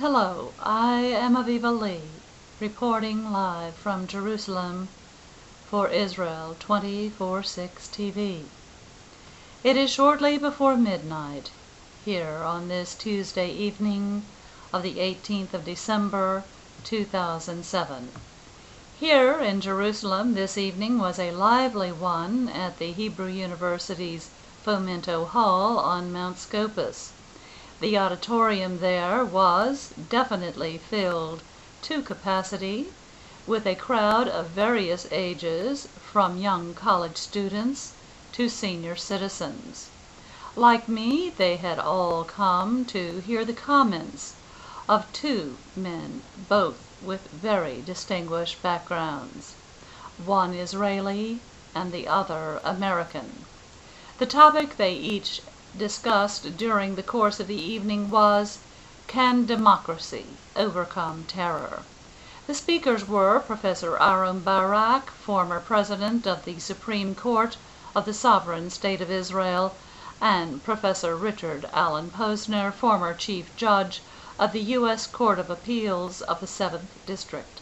Hello, I am Aviva, reporting live from Jerusalem for Israel 24/6 TV. It is shortly before midnight here on this Tuesday evening of the 18th of December 2007. Here in Jerusalem this evening was a lively one at the Hebrew University's Fomento Hall on Mount Scopus. The auditorium there was definitely filled to capacity with a crowd of various ages, from young college students to senior citizens. Like me, they had all come to hear the comments of two men, both with very distinguished backgrounds, one Israeli and the other American. The topic they each discussed during the course of the evening was, "Can democracy overcome terror?" The speakers were Professor Aharon Barak, former president of the Supreme Court of the Sovereign State of Israel, and Professor Richard Allen Posner, former chief judge of the U.S. Court of Appeals of the 7th District.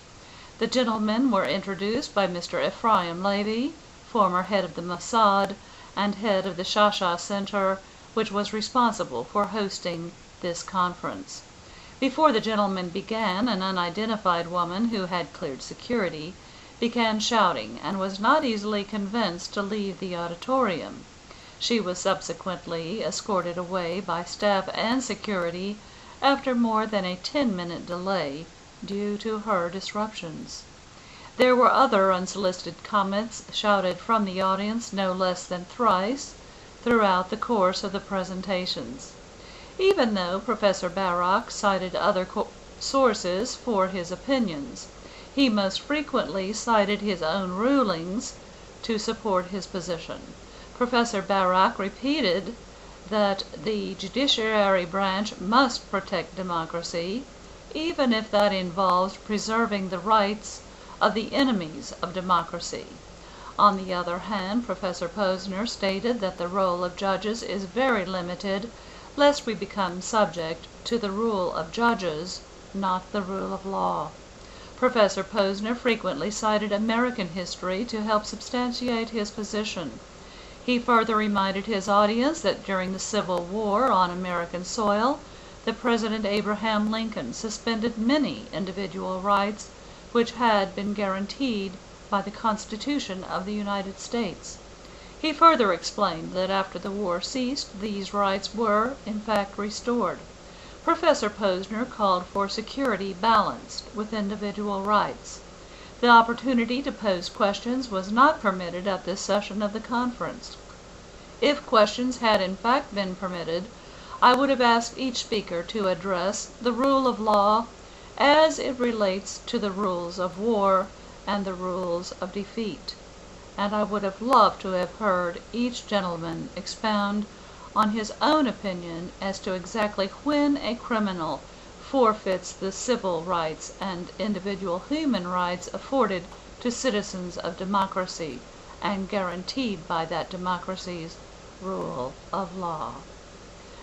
The gentlemen were introduced by Mr. Ephraim Levy, former head of the Mossad and head of the Shasha Center, which was responsible for hosting this conference. Before the gentlemen began, an unidentified woman who had cleared security began shouting and was not easily convinced to leave the auditorium. She was subsequently escorted away by staff and security after more than a 10-minute delay due to her disruptions. There were other unsolicited comments shouted from the audience no less than thrice throughout the course of the presentations. Even though Professor Barak cited other sources for his opinions, he most frequently cited his own rulings to support his position. Professor Barak repeated that the judiciary branch must protect democracy, even if that involves preserving the rights of the enemies of democracy. On the other hand, Professor Posner stated that the role of judges is very limited, lest we become subject to the rule of judges, not the rule of law. Professor Posner frequently cited American history to help substantiate his position. He further reminded his audience that during the Civil War on American soil, the President Abraham Lincoln suspended many individual rights which had been guaranteed by the Constitution of the United States. He further explained that after the war ceased, these rights were, in fact, restored. Professor Posner called for security balanced with individual rights. The opportunity to pose questions was not permitted at this session of the conference. If questions had in fact been permitted, I would have asked each speaker to address the rule of law as it relates to the rules of war and the rules of defeat, and I would have loved to have heard each gentleman expound on his own opinion as to exactly when a criminal forfeits the civil rights and individual human rights afforded to citizens of democracy and guaranteed by that democracy's rule of law.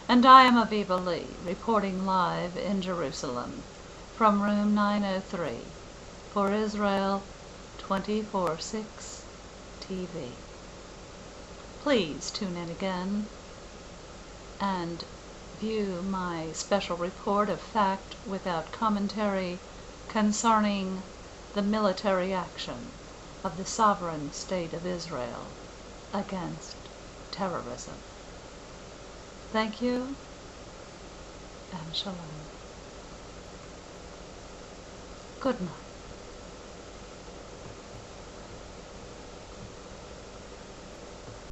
And I am Aviva, reporting live in Jerusalem from room 903 for Israel 24/6 TV. Please tune in again and view my special report of fact without commentary concerning the military action of the sovereign state of Israel against terrorism. Thank you and shalom. Good night.